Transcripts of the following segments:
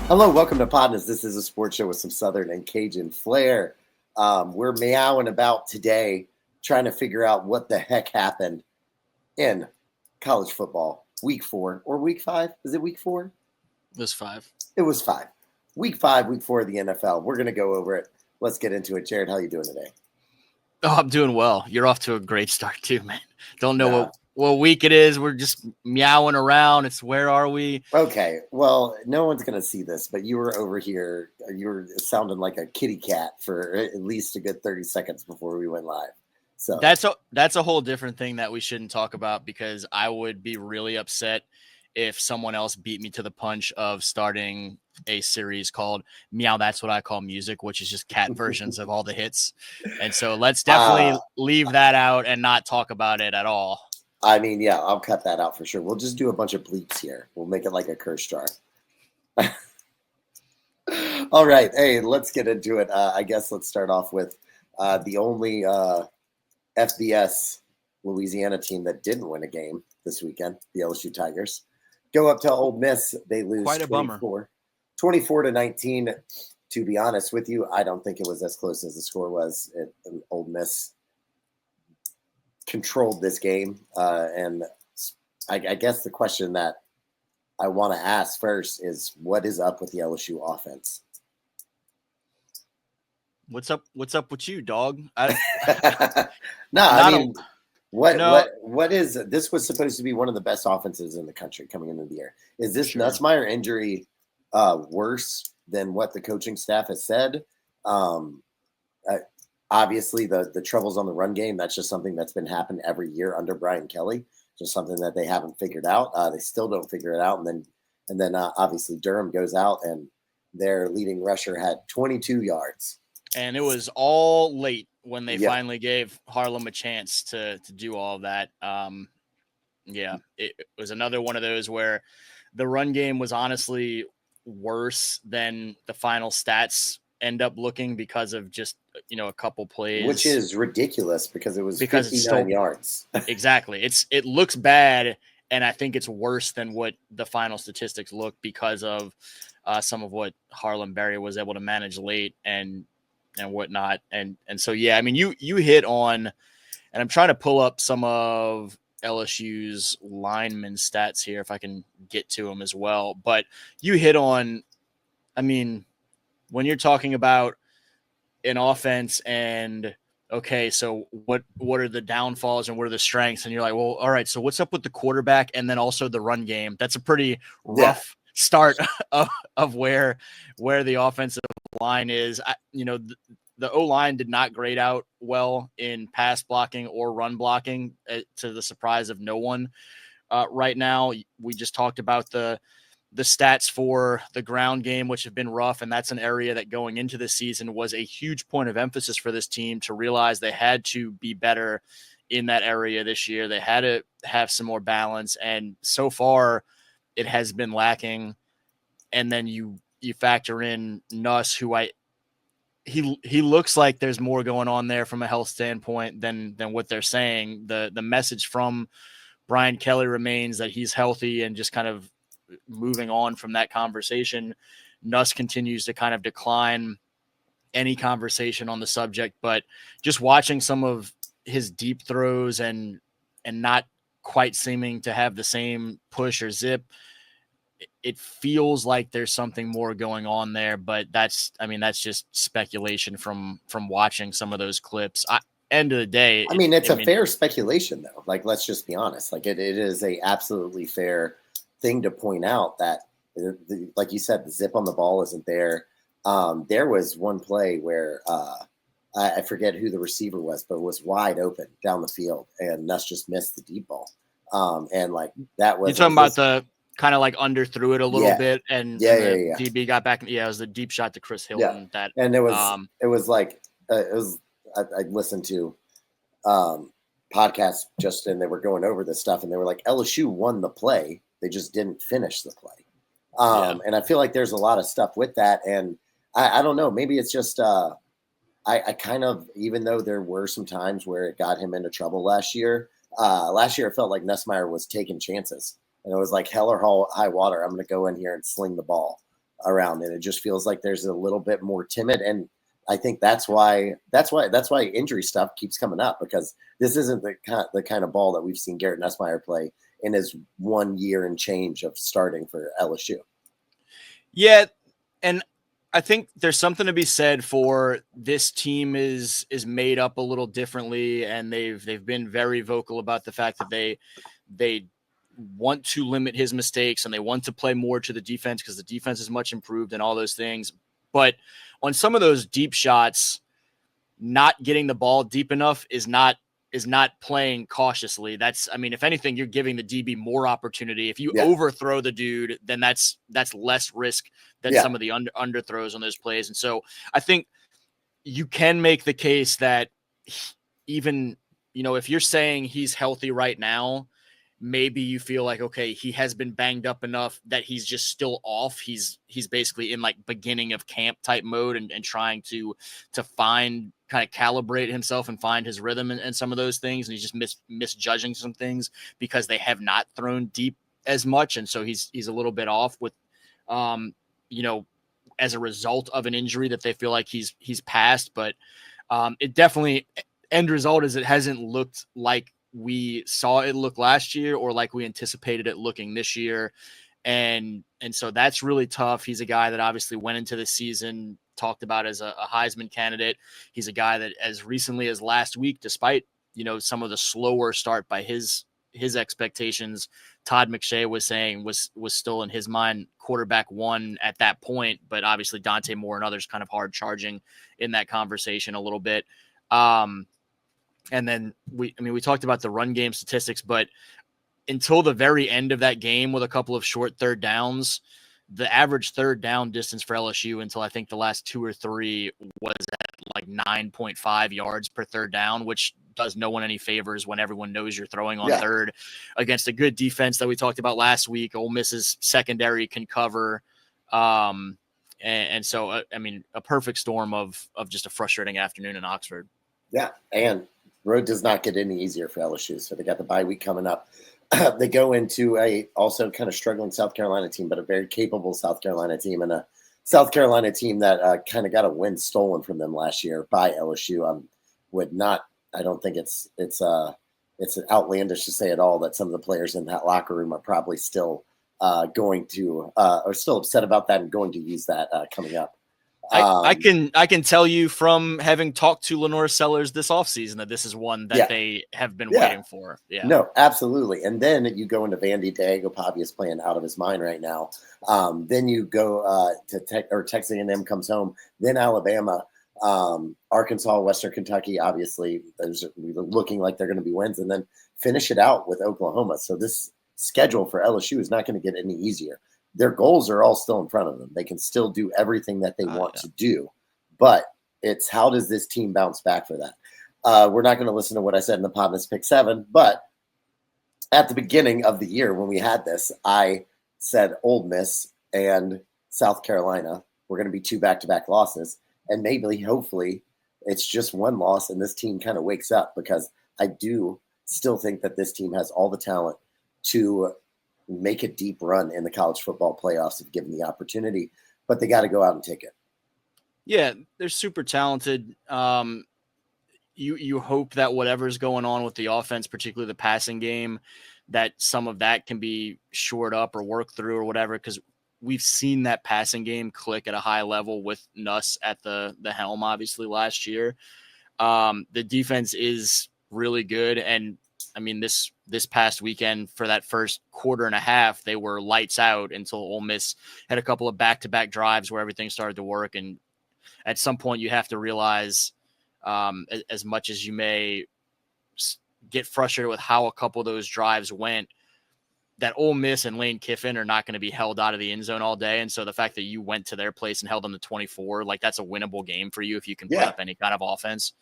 Hello, welcome to Podnas. This is a sports show with some Southern and Cajun flair. We're meowing about today, trying to figure out what the heck happened in college football. Week 4 or week 5? Is it week 4? It was 5. It was 5. Week 5, week 4 of the NFL. We're going to go over it. Let's get into it. Jared, how you doing today? Oh, I'm doing well. You're off to a great start too, man. Don't know what week it is. We're just meowing around. It's where are we? Okay, well, no one's going to see this, but you were over here. You were sounding like a kitty cat for at least a good 30 seconds before we went live. So that's a whole different thing that we shouldn't talk about, because I would be really upset if someone else beat me to the punch of starting a series called Meow That's What I Call Music, which is just cat versions of all the hits. And so let's definitely leave that out and not talk about it at all. I mean, yeah, I'll cut that out for sure. We'll just do a bunch of bleeps here. We'll make it like a curse jar. All right. Hey, let's get into it. I guess let's start off with the only FBS Louisiana team that didn't win a game this weekend, the LSU Tigers. Go up to Ole Miss. They lose Quite a 24-19. To be honest with you, I don't think it was as close as the score was. Ole Miss controlled this game. And I guess the question that I want to ask first is, what is up with the LSU offense? What's up with you, dog? What is this? Was supposed to be one of the best offenses in the country coming into the year. Is this Nussmeier injury worse than what the coaching staff has said? Obviously, the troubles on the run game, that's just something that's been happening every year under Brian Kelly. Just something that they haven't figured out. They still don't figure it out. And then obviously Durham goes out, and their leading rusher had 22 yards. And it was all late when they finally gave Harlem a chance to do all of that. It was another one of those where the run game was honestly worse than the final stats end up looking, because of just, a couple plays. Which is ridiculous, because it was 59 yards. Exactly. It looks bad, and I think it's worse than what the final statistics look, because of some of what Harlem Berry was able to manage late and whatnot. And so, I mean, you hit on, and I'm trying to pull up some of LSU's lineman stats here, if I can get to them as well. But you hit on, I mean, when you're talking about an offense and, okay, so what are the downfalls and what are the strengths? And you're like, well, all right, so what's up with the quarterback and then also the run game? That's a pretty rough start of where the offensive line is. The O-line did not grade out well in pass blocking or run blocking, to the surprise of no one right now. We just talked about the stats for the ground game, which have been rough, and that's an area that going into the season was a huge point of emphasis for this team, to realize they had to be better in that area this year. They had to have some more balance, and so far it has been lacking. And then you factor in Nuss, who he looks like there's more going on there from a health standpoint than what they're saying. The message from Brian Kelly remains that he's healthy, and just kind of moving on from that conversation. Nuss continues to kind of decline any conversation on the subject, but just watching some of his deep throws and not quite seeming to have the same push or zip, it feels like there's something more going on there. But that's just speculation from watching some of those clips. End of the day, it's a fair speculation, though. Like, let's just be honest. Like, it is a absolutely fair thing to point out that, like you said, the zip on the ball isn't there. There was one play where I forget who the receiver was, but it was wide open down the field, and Nuss just missed the deep ball. And like that was. You're talking about the kind of like underthrew it a little bit, and the DB got back. Yeah, it was the deep shot to Chris Hilton. Yeah. And it was I listened to podcasts just, and they were going over this stuff, and they were like, LSU won the play, they just didn't finish the play. And I feel like there's a lot of stuff with that, and I don't know, maybe it's just I kind of, even though there were some times where it got him into trouble last year, it felt like Nussmeier was taking chances. And it was like hell or high water, I'm going to go in here and sling the ball. around, and it just feels like there's a little bit more timid. And I think that's why injury stuff keeps coming up, because this isn't the kind of ball that we've seen Garrett Nussmeier play in his 1 year and change of starting for LSU. Yeah, and I think there's something to be said for this team is made up a little differently, and they've been very vocal about the fact that they want to limit his mistakes and they want to play more to the defense because the defense is much improved and all those things. But on some of those deep shots, not getting the ball deep enough is not playing cautiously. That's, I mean, if anything, you're giving the DB more opportunity. If you overthrow the dude, then that's less risk than some of the underthrows on those plays. And so I think you can make the case that even, if you're saying he's healthy right now, maybe you feel like, okay, he has been banged up enough that he's just still off. He's basically in like beginning of camp type mode and trying to find, kind of calibrate himself and find his rhythm and some of those things. And he's just misjudging some things because they have not thrown deep as much. And so he's a little bit off with, as a result of an injury that they feel like he's past. But it definitely, end result is it hasn't looked like we saw it look last year or like we anticipated it looking this year. And so that's really tough. He's a guy that obviously went into the season talked about as a Heisman candidate. He's a guy that as recently as last week, despite, some of the slower start by his expectations, Todd McShay was saying was still in his mind quarterback one at that point, but obviously Dante Moore and others kind of hard charging in that conversation a little bit. And then we talked about the run game statistics, but until the very end of that game with a couple of short third downs, the average third down distance for LSU until I think the last 2 or 3 was at like 9.5 yards per third down, which does no one any favors when everyone knows you're throwing on third against a good defense that we talked about last week. Ole Miss's secondary can cover. And so, a perfect storm of just a frustrating afternoon in Oxford. Yeah, and road does not get any easier for LSU. So they got the bye week coming up. They go into a also kind of struggling South Carolina team, but a very capable South Carolina team, and a South Carolina team that kind of got a win stolen from them last year by LSU. I don't think it's outlandish to say at all that some of the players in that locker room are probably still going to are still upset about that and going to use that coming up. I can tell you from having talked to Lenore Sellers this offseason that this is one that they have been waiting for. Yeah, no, absolutely. And then you go into Vandy. Diego Pavi is playing out of his mind right now. Then you go to Texas A&M comes home. Then Alabama, Arkansas, Western Kentucky. Obviously, those are looking like they're going to be wins, and then finish it out with Oklahoma. So this schedule for LSU is not going to get any easier. Their goals are all still in front of them. They can still do everything that they want to do, but it's how does this team bounce back for that? We're not going to listen to what I said in the PODnas Pick 7, but at the beginning of the year when we had this, I said Ole Miss and South Carolina were going to be 2 back-to-back losses, and maybe, hopefully, it's just 1 loss and this team kind of wakes up, because I do still think that this team has all the talent to make a deep run in the college football playoffs if given the opportunity, but they got to go out and take it. Yeah, they're super talented. You hope that whatever's going on with the offense, particularly the passing game, that some of that can be shored up or worked through or whatever, because we've seen that passing game click at a high level with Nuss at the helm, obviously, last year. The defense is really good, and this past weekend for that first quarter and a half, they were lights out until Ole Miss had a couple of back-to-back drives where everything started to work. And at some point you have to realize, as much as you may get frustrated with how a couple of those drives went, that Ole Miss and Lane Kiffin are not going to be held out of the end zone all day. And so the fact that you went to their place and held them to 24, like that's a winnable game for you if you can put up any kind of offense.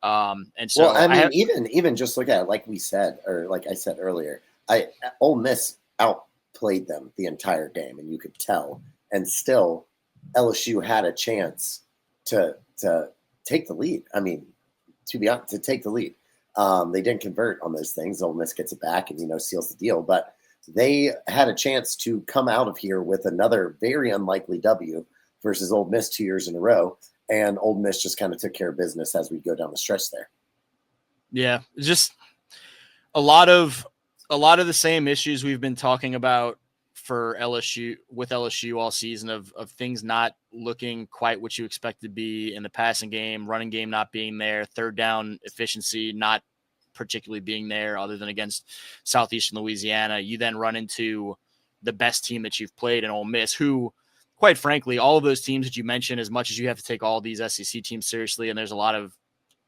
And so, even just look at it, like we said, or like I said earlier, Ole Miss outplayed them the entire game, and you could tell. And still, LSU had a chance to take the lead. I mean, to be honest, to take the lead, they didn't convert on those things. Ole Miss gets it back and seals the deal. But they had a chance to come out of here with another very unlikely W versus Ole Miss 2 years in a row. And Ole Miss just kind of took care of business as we go down the stretch there. Yeah, just a lot of the same issues we've been talking about for LSU all season of things not looking quite what you expect to be in the passing game, running game not being there, third down efficiency not particularly being there other than against Southeastern Louisiana. You then run into the best team that you've played in Ole Miss, who, quite frankly, all of those teams that you mentioned, as much as you have to take all these SEC teams seriously, and there's a lot of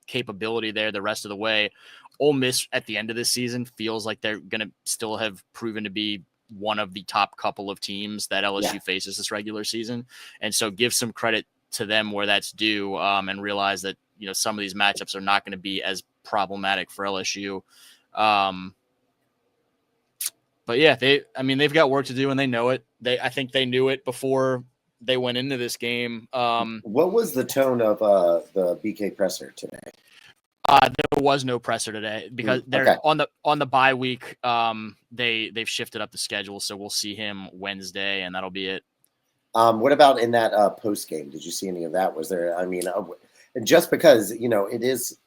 capability there the rest of the way, Ole Miss at the end of this season feels like they're going to still have proven to be one of the top couple of teams that LSU faces this regular season. And so give some credit to them where that's due, and realize that, you know, some of these matchups are not going to be as problematic for LSU. But yeah, they've got work to do and they know it. I think they knew it before they went into this game. What was the tone of the BK presser today? There was no presser today because they're on the bye week. They've shifted up the schedule, so we'll see him Wednesday, and that'll be it. What about in that post game? Did you see any of that? Was there? I mean, just because, you know, it is.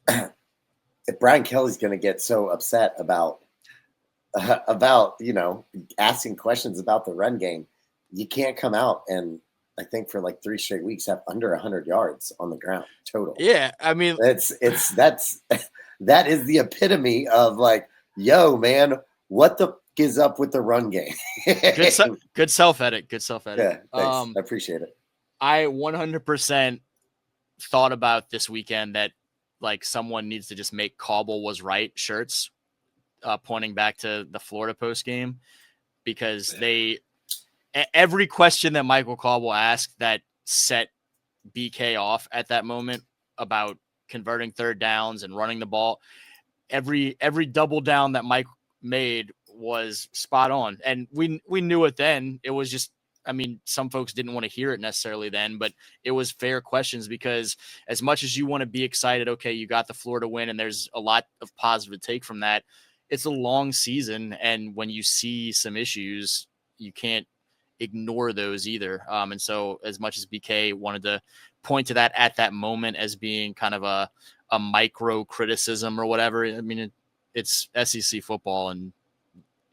If Brian Kelly's going to get so upset about you know, asking questions about the run game, you can't come out and, I think for like 3 straight weeks, have under 100 yards on the ground total. Yeah, I mean, that is the epitome of like, yo, man, what the is up with the run game? good self edit. Good self edit. Yeah, thanks. I appreciate it. I 100% thought about this weekend that like someone needs to just make Cauble was right shirts, pointing back to the Florida post game, because every question that Michael Cauble asked that set BK off at that moment about converting third downs and running the ball, every double down that Mike made was spot on. And we knew it then. It was just, I mean, some folks didn't want to hear it necessarily then, but it was fair questions, because as much as you want to be excited, okay, you got the Florida win and there's a lot of positive take from that, it's a long season. And when you see some issues, you can't ignore those either. And so as much as BK wanted to point to that at that moment as being kind of a micro criticism or whatever, I mean, it's SEC football and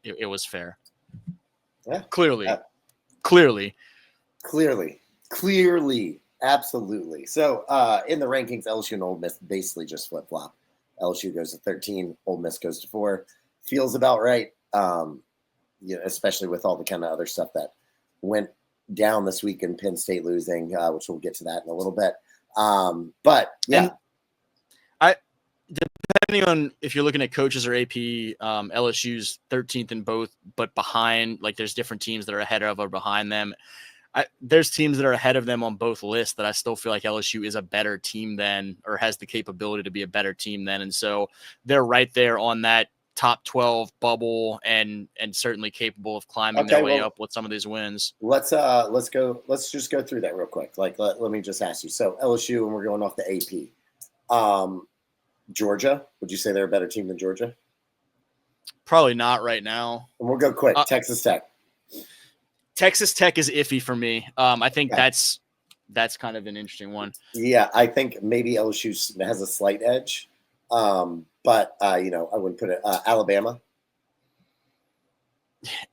it was fair. Yeah. Clearly. Absolutely. So in the rankings, LSU and Ole Miss basically just flip-flop. LSU goes to 13, Ole Miss goes to 4. Feels about right. You know, especially with all the kind of other stuff that went down this week in Penn State losing, which we'll get to that in a little bit. But yeah. And depending on if you're looking at coaches or AP, LSU's 13th in both, but behind, like there's different teams that are ahead of or behind them. There's teams that are ahead of them on both lists that I still feel like LSU is a better team than, or has the capability to be a better team than. And so they're right there on that top 12 bubble and certainly capable of climbing their way up with some of these wins. Let's just go through that real quick. Like, let me just ask you. So LSU, and we're going off the AP. Georgia, would you say they're a better team than Georgia? Probably not right now. And we'll go quick. Texas Tech. Texas Tech is iffy for me. I think that's kind of an interesting one. Yeah, I think maybe LSU has a slight edge, but you know, I wouldn't put it. Alabama.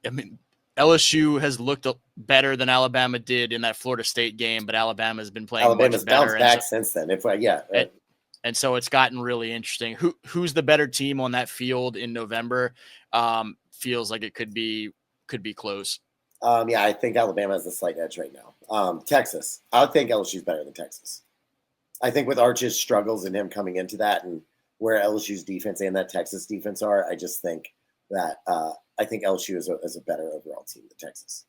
I mean, LSU has looked better than Alabama did in that Florida State game, but Alabama has been playing much better. Bounced back since then. And so it's gotten really interesting. Who's the better team on that field in November? Feels like it could be close. Yeah, I think Alabama has a slight edge right now. Texas. I think LSU's better than Texas. I think with Arch's struggles and him coming into that and where LSU's defense and that Texas defense are, I just think that I think LSU is a better overall team than Texas.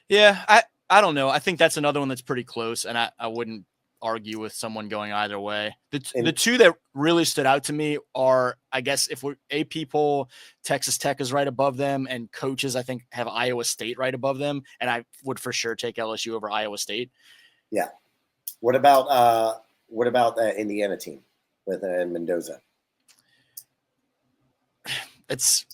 Yeah, I don't know. I think that's another one that's pretty close, and I wouldn't argue with someone going either way. The two that really stood out to me are, I guess, if we're AP poll, Texas Tech is right above them, and coaches I think have Iowa State right above them, and I would for sure take LSU over Iowa State. Yeah. What about the Indiana team with Mendoza?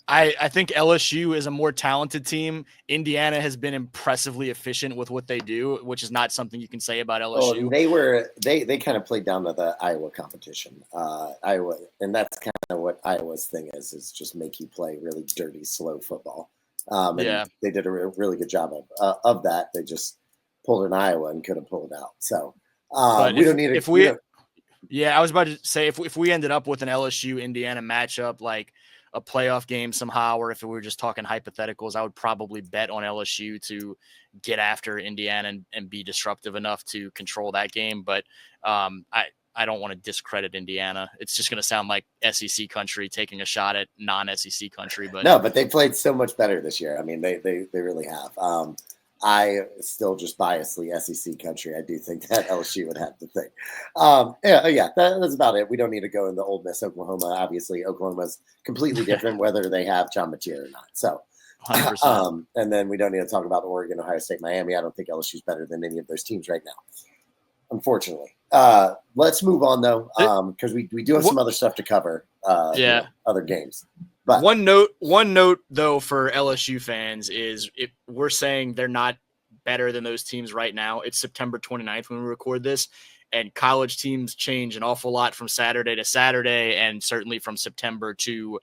I think LSU is a more talented team. Indiana has been impressively efficient with what they do, which is not something you can say about LSU. Oh, they kind of played down to the Iowa competition. Iowa, and that's kind of what Iowa's thing is just make you play really dirty, slow football. And they did a really good job of that. They just pulled in Iowa and couldn't pull it out. So we don't need to. Yeah, I was about to say if we ended up with an LSU Indiana matchup, like a playoff game somehow, or if we were just talking hypotheticals, I would probably bet on LSU to get after Indiana and be disruptive enough to control that game. But I don't want to discredit Indiana. It's just going to sound like SEC country taking a shot at non-SEC country. But no, but they played so much better this year. I mean, they really have. I still just biasly SEC country. I do think that LSU would have the thing. That's about it. We don't need to go into Ole Miss, Oklahoma. Obviously, Oklahoma's completely different whether they have John Matier or not. So, 100%. And then we don't need to talk about Oregon, Ohio State, Miami. I don't think LSU's better than any of those teams right now, unfortunately. Let's move on, though, because we do have some other stuff to cover. Other games. But one note though for LSU fans is we're saying they're not better than those teams right now. It's September 29th when we record this, and college teams change an awful lot from Saturday to Saturday, and certainly from September to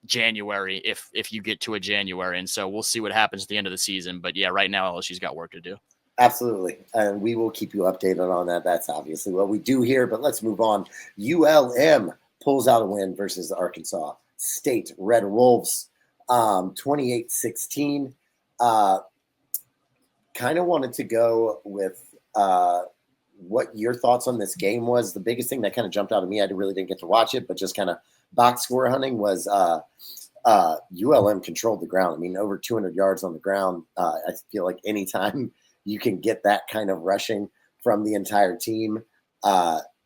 January if you get to a January. And so we'll see what happens at the end of the season. But yeah, right now LSU's got work to do. Absolutely. And we will keep you updated on that. That's obviously what we do here. But let's move on. ULM pulls out a win versus Arkansas State Red Wolves, 28-16. Kind of wanted to go with what your thoughts on this game was. The biggest thing that kind of jumped out at me, I really didn't get to watch it, but just kind of box score hunting was ULM controlled the ground. I mean, over 200 yards on the ground. I feel like anytime you can get that kind of rushing from the entire team,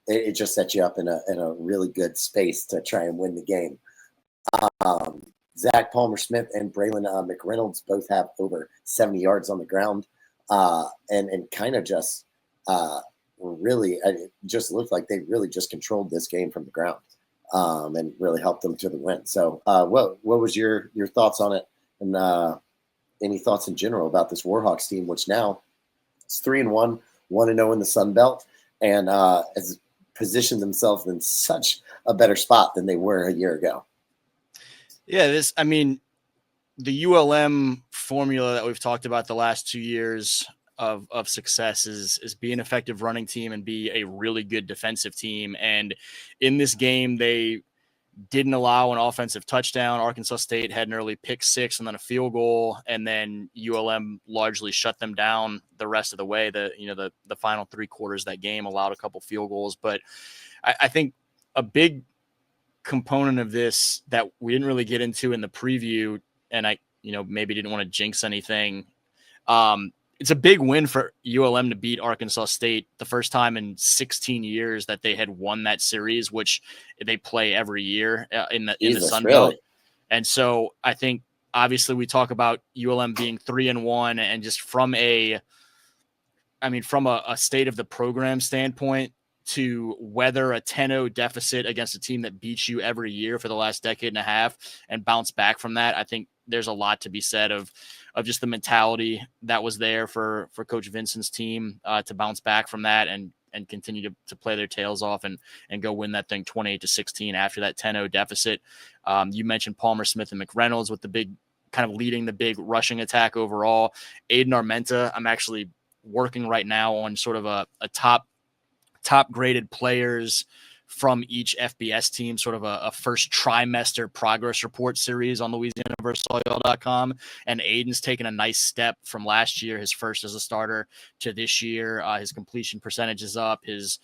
it just sets you up in a really good space to try and win the game. Zach Palmer-Smith and Braylon McReynolds both have over 70 yards on the ground, and kind of just really it just looked like they really just controlled this game from the ground, and really helped them to the win. So what was your thoughts on it, and any thoughts in general about this Warhawks team, which now it's 3-1, 1-0 in the Sun Belt, and has positioned themselves in such a better spot than they were a year ago. Yeah, the ULM formula that we've talked about the last 2 years of success is be an effective running team and be a really good defensive team. And in this game, they didn't allow an offensive touchdown. Arkansas State had an early pick six and then a field goal, and then ULM largely shut them down the rest of the way. The final three quarters of that game allowed a couple field goals, but I think a big component of this that we didn't really get into in the preview, and I maybe didn't want to jinx anything. It's a big win for ULM to beat Arkansas State, the first time in 16 years that they had won that series, which they play every year in the Sun Belt. And so I think obviously we talk about ULM being 3-1, and just from a state of the program standpoint, to weather a 10-0 deficit against a team that beats you every year for the last decade and a half and bounce back from that. I think there's a lot to be said of just the mentality that was there for Coach Vincent's team to bounce back from that and continue to play their tails off and go win that thing 28-16 after that 10-0 deficit. You mentioned Palmer Smith and McReynolds with the big kind of leading the big rushing attack overall. Aiden Armenta, I'm actually working right now on sort of a top graded players from each FBS team, sort of a first trimester progress report series on LouisianaVersaLL.com. And Aiden's taken a nice step from last year, his first as a starter, to this year. His completion percentage is up, his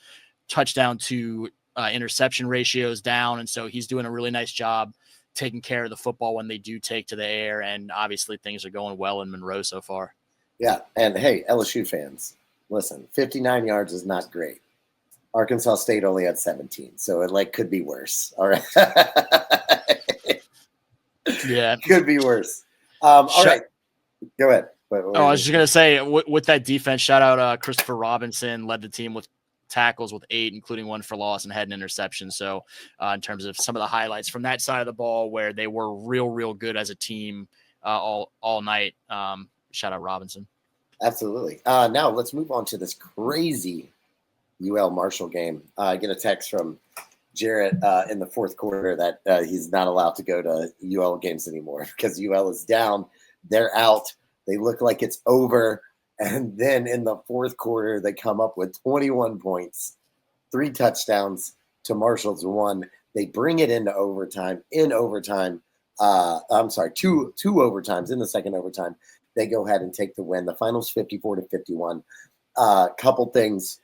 touchdown to interception ratio is down. And so he's doing a really nice job taking care of the football when they do take to the air. And obviously things are going well in Monroe so far. Yeah. And hey, LSU fans, listen, 59 yards is not great. Arkansas State only had 17, so it could be worse. All right. Yeah. Could be worse. All right. Go ahead. I was just going to say, with that defense, shout out Christopher Robinson, led the team with tackles with 8, including 1 for loss, and had an interception. So in terms of some of the highlights from that side of the ball where they were real good as a team all night. Shout out Robinson. Absolutely. Now let's move on to this crazy UL Marshall game. I get a text from Jarrett in the fourth quarter that he's not allowed to go to UL games anymore because UL is down. They're out. They look like it's over. And then in the fourth quarter, they come up with 21 points, 3 touchdowns to Marshall's 1. They bring it into overtime. I'm sorry, two overtimes in the second overtime. They go ahead and take the win. The final's 54-51. Couple things.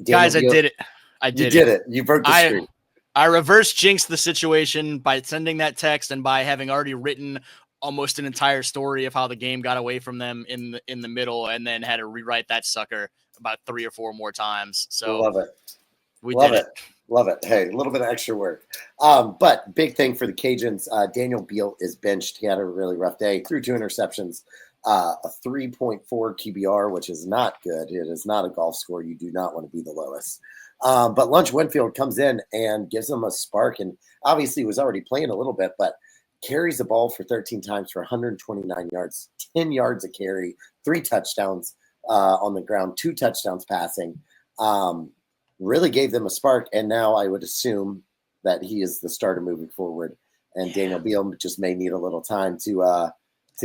Guys, I did it. You did it. You broke the streak. I reverse jinxed the situation by sending that text and by having already written almost an entire story of how the game got away from them in the middle, and then had to rewrite that sucker about 3 or 4 more times. So love it. We did it. Love it. Hey, a little bit of extra work. But big thing for the Cajuns, Daniel Beal is benched. He had a really rough day. Threw 2 interceptions, a 3.4 QBR, which is not good. It is not a golf score. You do not want to be the lowest. But Lunch Winfield comes in and gives them a spark, and obviously was already playing a little bit, but carries the ball for 13 times for 129 yards, 10 yards a carry, 3 touchdowns on the ground, 2 touchdowns passing. Really gave them a spark, and now I would assume that he is the starter moving forward. And Daniel Beal just may need a little time to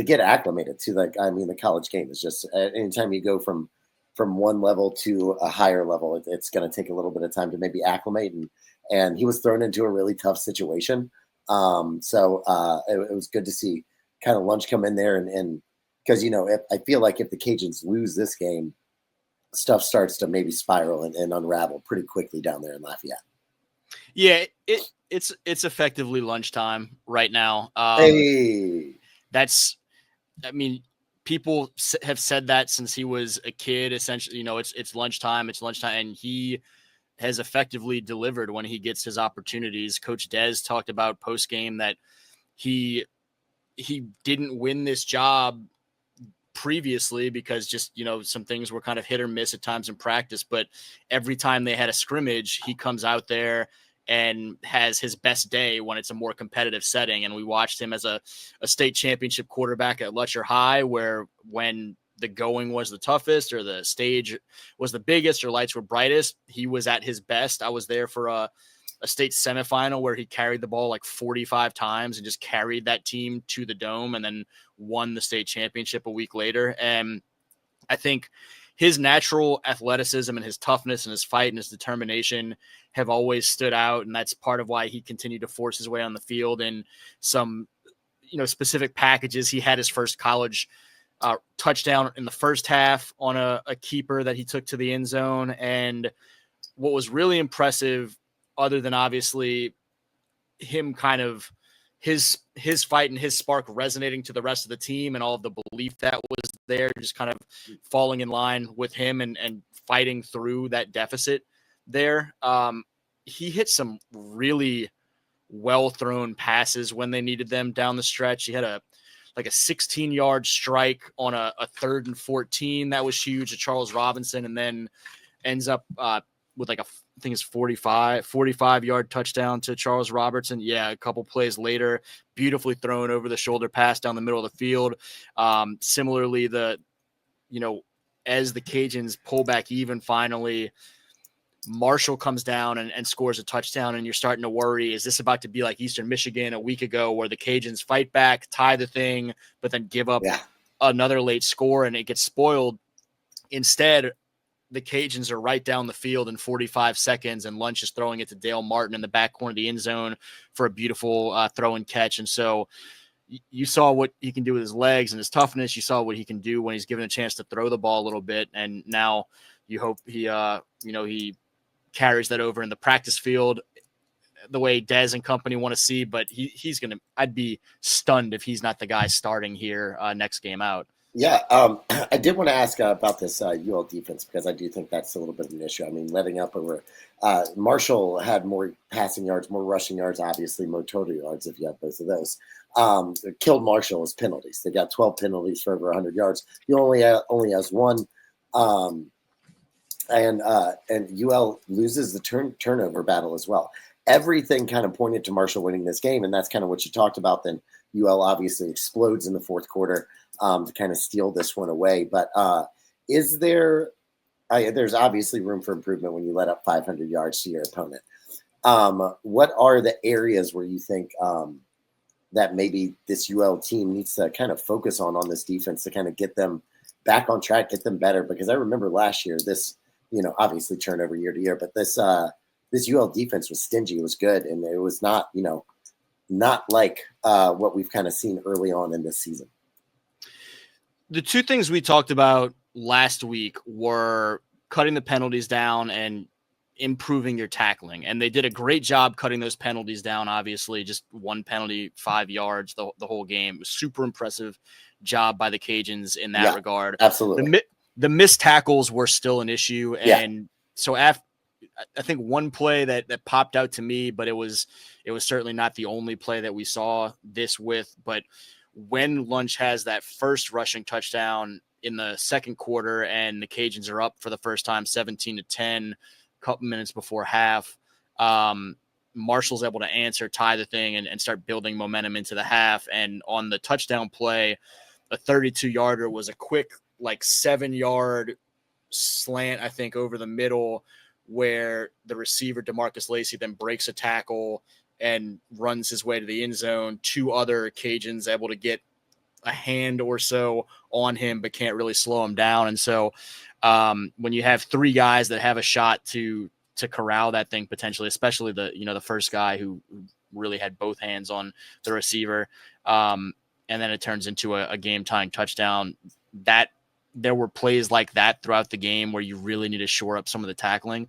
get acclimated to the college game is just anytime you go from one level to a higher level, it's going to take a little bit of time to maybe acclimate. And he was thrown into a really tough situation. So it was good to see kind of Lunch come in there and because, I feel like if the Cajuns lose this game, stuff starts to maybe spiral and unravel pretty quickly down there in Lafayette. Yeah, it's effectively lunchtime right now. People have said that since he was a kid. Essentially, it's lunchtime. It's lunchtime, and he has effectively delivered when he gets his opportunities. Coach Dez talked about post game that he didn't win this job previously because just some things were kind of hit or miss at times in practice, but every time they had a scrimmage, he comes out there and has his best day when it's a more competitive setting. And we watched him as a state championship quarterback at Letcher High, where when the going was the toughest or the stage was the biggest or lights were brightest, he was at his best. I was there for a state semifinal where he carried the ball like 45 times and just carried that team to the dome and then won the state championship a week later. And I think his natural athleticism and his toughness and his fight and his determination have always stood out. And that's part of why he continued to force his way on the field in some, specific packages. He had his first college touchdown in the first half on a keeper that he took to the end zone. And what was really impressive, other than obviously him kind of his fight and his spark resonating to the rest of the team and all of the belief that was there, just kind of falling in line with him and fighting through that deficit there. He hit some really well-thrown passes when they needed them down the stretch. He had a 16-yard strike on a 3rd and 14. That was huge to Charles Robinson, and then ends up with I think it's 45-yard touchdown to Charles Robertson. Yeah, a couple plays later, beautifully thrown over the shoulder pass down the middle of the field. Similarly, as the Cajuns pull back even finally, Marshall comes down and scores a touchdown, and you're starting to worry, is this about to be like Eastern Michigan a week ago where the Cajuns fight back, tie the thing, but then give up another late score and it gets spoiled? Instead, the Cajuns are right down the field in 45 seconds, and Lunch is throwing it to Dale Martin in the back corner of the end zone for a beautiful throw and catch. And so you saw what he can do with his legs and his toughness. You saw what he can do when he's given a chance to throw the ball a little bit. And now you hope he carries that over in the practice field the way Dez and company want to see, but I'd be stunned if he's not the guy starting here next game out. Yeah, I did want to ask about this UL defense because I do think that's a little bit of an issue. I mean, letting up over Marshall had more passing yards, more rushing yards, obviously more total yards if you have both of those. Killed Marshall as penalties. They got 12 penalties for over 100 yards. He only has one and UL loses the turnover battle as well. Everything kind of pointed to Marshall winning this game, and that's kind of what you talked about. Then UL obviously explodes in the fourth quarter to kind of steal this one away. But is there? There's obviously room for improvement when you let up 500 yards to your opponent. What are the areas where you think that maybe this UL team needs to kind of focus on this defense to kind of get them back on track, get them better? Because I remember last year, this, obviously turnover year to year, but this UL defense was stingy. It was good, and it was not like what we've kind of seen early on in this season. The two things we talked about last week were cutting the penalties down and improving your tackling. And they did a great job cutting those penalties down. Obviously, just one penalty, 5 yards, the whole game. It was super impressive job by the Cajuns in that regard. Absolutely. The missed tackles were still an issue. And so I think one play that popped out to me, but it was certainly not the only play that we saw this with. But when Lunch has that first rushing touchdown in the second quarter and the Cajuns are up for the first time 17-10, a couple minutes before half, Marshall's able to answer, tie the thing, and start building momentum into the half. And on the touchdown play, a 32-yarder was a quick, 7-yard slant, I think, over the middle, where the receiver, DeMarcus Lacey, then breaks a tackle and runs his way to the end zone. Two other Cajuns able to get a hand or so on him, but can't really slow him down. And so when you have three guys that have a shot to corral that thing potentially, especially the first guy who really had both hands on the receiver, and then it turns into a game-tying touchdown, that there were plays like that throughout the game where you really need to shore up some of the tackling.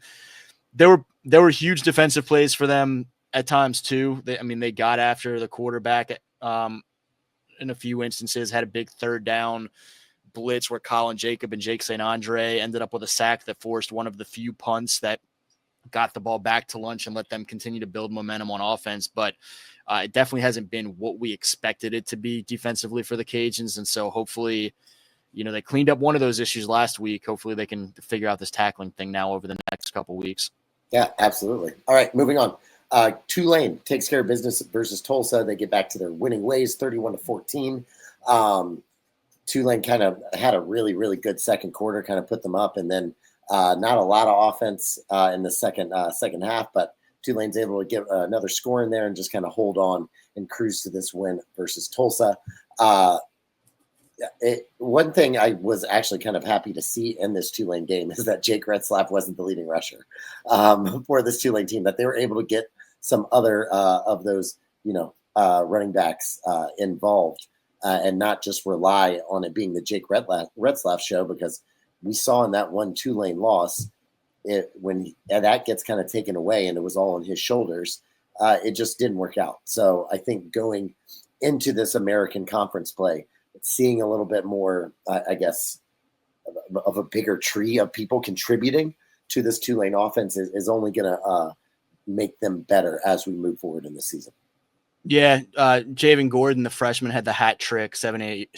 There were huge defensive plays for them at times too. They got after the quarterback in a few instances, had a big third down blitz where Colin Jacob and Jake St. Andre ended up with a sack that forced one of the few punts that got the ball back to Lunch and let them continue to build momentum on offense. But it definitely hasn't been what we expected it to be defensively for the Cajuns. And so hopefully, they cleaned up one of those issues last week. Hopefully they can figure out this tackling thing now over the next couple of weeks. Yeah, absolutely. All right, moving on. Tulane takes care of business versus Tulsa. They get back to their winning ways, 31-14. Tulane kind of had a really, really good second quarter, kind of put them up, and then not a lot of offense in the second half, but Tulane's able to get another score in there and just kind of hold on and cruise to this win versus Tulsa. One thing I was actually kind of happy to see in this Tulane game is that Jake Retzlaff wasn't the leading rusher for this Tulane team, that they were able to get some other of those, running backs involved and not just rely on it being the Jake Retzlaff show, because we saw in that one Tulane loss, when that gets kind of taken away and it was all on his shoulders, it just didn't work out. So I think going into this American Conference play, seeing a little bit more, I guess, of a bigger tree of people contributing to this Tulane offense is only going to make them better as we move forward in the season. Yeah, Javen Gordon, the freshman, had the hat trick, 78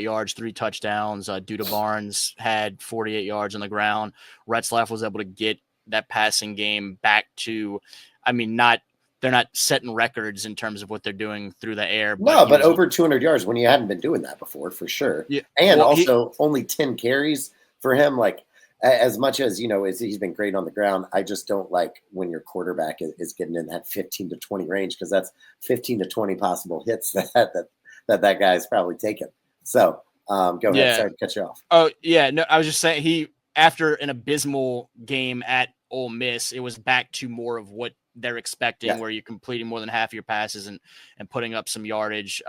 yards, 3 touchdowns. Duda Barnes had 48 yards on the ground. Retzlaff was able to get that passing game back to, they're not setting records in terms of what they're doing through the air. But over 200 yards when you hadn't been doing that before, for sure. Yeah, and also only 10 carries for him. As much as, he's been great on the ground, I just don't like when your quarterback is getting in that 15 to 20 range, because that's 15 to 20 possible hits that guy's probably taken. So go ahead. Sorry to cut you off. Oh, yeah. No, I was just saying after an abysmal game at Ole Miss, it was back to more of what they're expecting, where you're completing more than half your passes and putting up some yardage.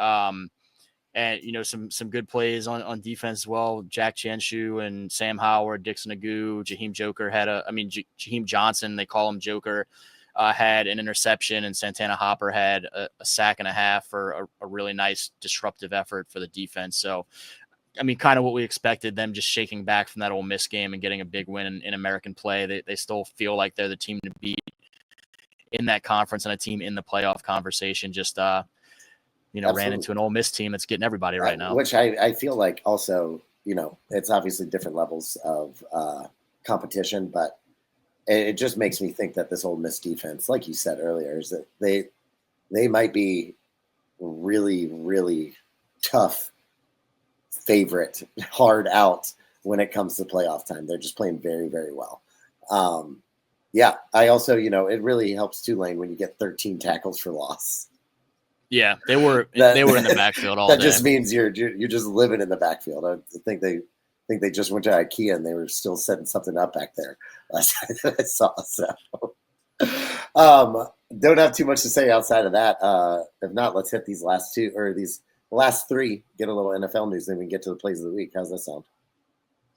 And some good plays on defense as well. Jack Chanshu and Sam Howard, Dixon Agu, Jaheim Joker Jaheim Johnson, they call him Joker, had an interception, and Santana Hopper had a sack and a half for a really nice disruptive effort for the defense. So, kind of what we expected, them just shaking back from that Ole Miss game and getting a big win in American play. They still feel like they're the team to beat in that conference and a team in the playoff conversation. Just ran into an Ole Miss team that's getting everybody right now. Which I feel like also, it's obviously different levels of competition, but it just makes me think that this Ole Miss defense, like you said earlier, is that they might be really, really tough favorite, hard out when it comes to playoff time. They're just playing very, very well. Yeah, I also, it really helps Tulane when you get 13 tackles for loss. Yeah, they were in the backfield all that day. That just means you're just living in the backfield. I think they just went to IKEA and they were still setting something up back there. Last time I saw. So, don't have too much to say outside of that. If not, let's hit these last three. Get a little NFL news, then we can get to the plays of the week. How's that sound?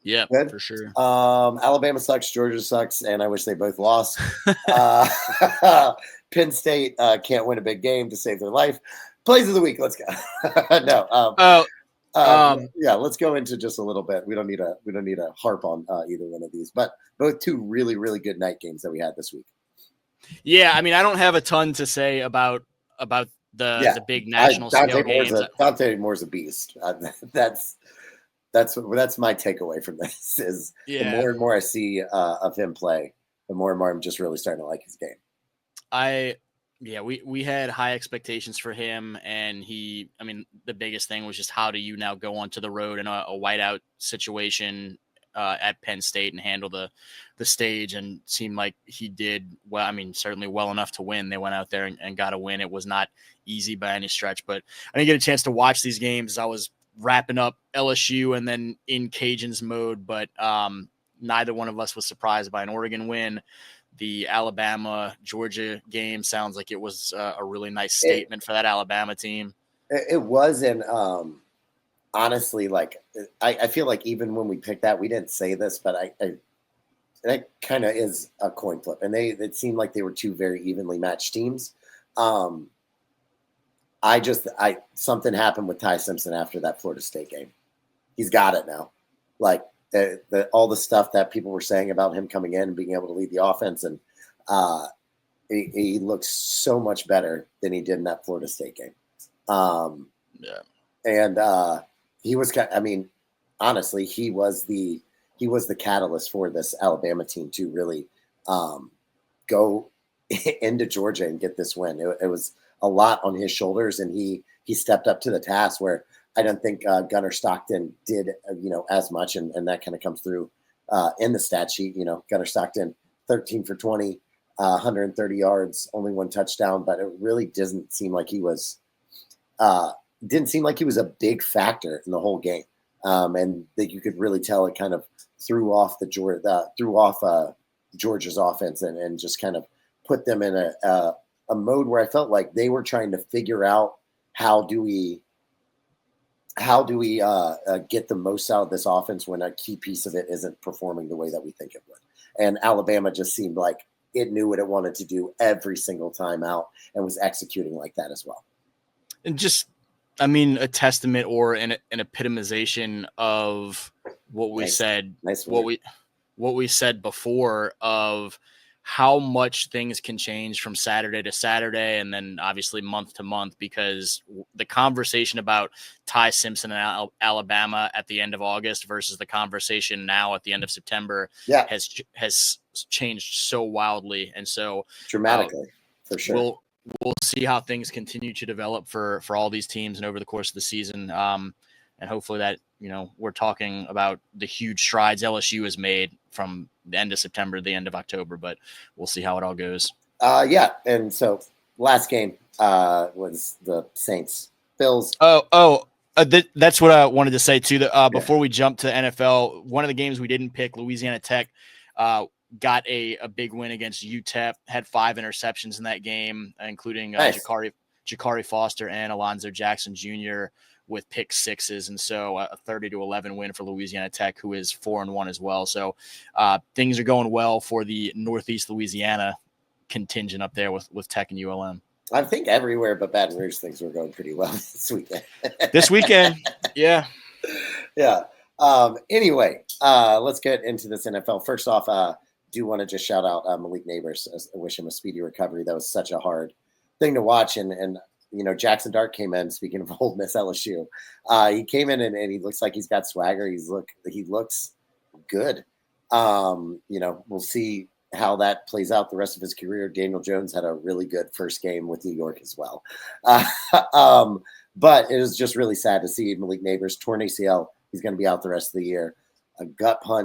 Yeah, good for sure. Alabama sucks, Georgia sucks, and I wish they both lost. Penn State can't win a big game to save their life. Plays of the week. Let's go. No. Yeah, let's go into just a little bit. We don't need to harp on either one of these, but both two really, really good night games that we had this week. Yeah, I mean, I don't have a ton to say about the big national scale games. Dante Moore's a beast. That's my takeaway from this. Is the more and more I see of him play, the more and more I'm just really starting to like his game. We had high expectations for him, and the biggest thing was just how do you now go onto the road in a whiteout situation at Penn State and handle the stage, and seemed like he did well. I mean, certainly well enough to win. They went out there and got a win. It was not easy by any stretch, but I didn't get a chance to watch these games. I was wrapping up LSU and then in Cajuns mode, but neither one of us was surprised by an Oregon win. The Alabama-Georgia game sounds like it was a really nice statement for that Alabama team. It was, and honestly, like I feel like even when we picked that, we didn't say this, but that kind of is a coin flip, and it seemed like they were two very evenly matched teams. Something happened with Ty Simpson after that Florida State game. He's got it now. Like all the stuff that people were saying about him coming in and being able to lead the offense, and he looks so much better than he did in that Florida State game. And he was. I mean, honestly, he was the catalyst for this Alabama team to really go into Georgia and get this win. It was a lot on his shoulders, and he stepped up to the task where I don't think Gunnar Stockton did, as much, and that kind of comes through in the stat sheet. Gunnar Stockton, 13 for 20, 130 yards, only one touchdown, but it really didn't seem like he was a big factor in the whole game, and that you could really tell it kind of threw off Georgia's offense and just kind of put them in a mode where I felt like they were trying to figure out how do we get the most out of this offense when a key piece of it isn't performing the way that we think it would. And Alabama just seemed like it knew what it wanted to do every single time out and was executing like that as well. And just, a testament or an epitomization of what we said, what we said before of how much things can change from Saturday to Saturday, and then obviously month to month, because the conversation about Ty Simpson and Alabama at the end of August versus the conversation now at the end of September has changed so wildly. And so dramatically, for sure. We'll see how things continue to develop for all these teams and over the course of the season. And hopefully that, we're talking about the huge strides LSU has made from the end of September to the end of October, but we'll see how it all goes. And so last game was the Saints Bills. That's what I wanted to say too. Before we jump to NFL, one of the games we didn't pick, Louisiana Tech, got a big win against UTEP, had 5 interceptions in that game, including nice. Jakari Foster and Alonzo Jackson Jr. with pick sixes. And so a 30-11 win for Louisiana Tech, who is 4-1 as well. So things are going well for the Northeast Louisiana contingent up there with Tech and ULM. I think everywhere but Baton Rouge things were going pretty well this weekend. Yeah. Yeah. Anyway, let's get into this NFL. First off, do want to just shout out Malik Neighbors. I wish him a speedy recovery. That was such a hard thing to watch. And Jackson Dart came in, speaking of Ole Miss LSU. He came in and he looks like he's got swagger. He looks good. You know, we'll see how that plays out the rest of his career. Daniel Jones had a really good first game with New York as well. But it was just really sad to see Malik Neighbors torn ACL. He's going to be out the rest of the year. A gut punch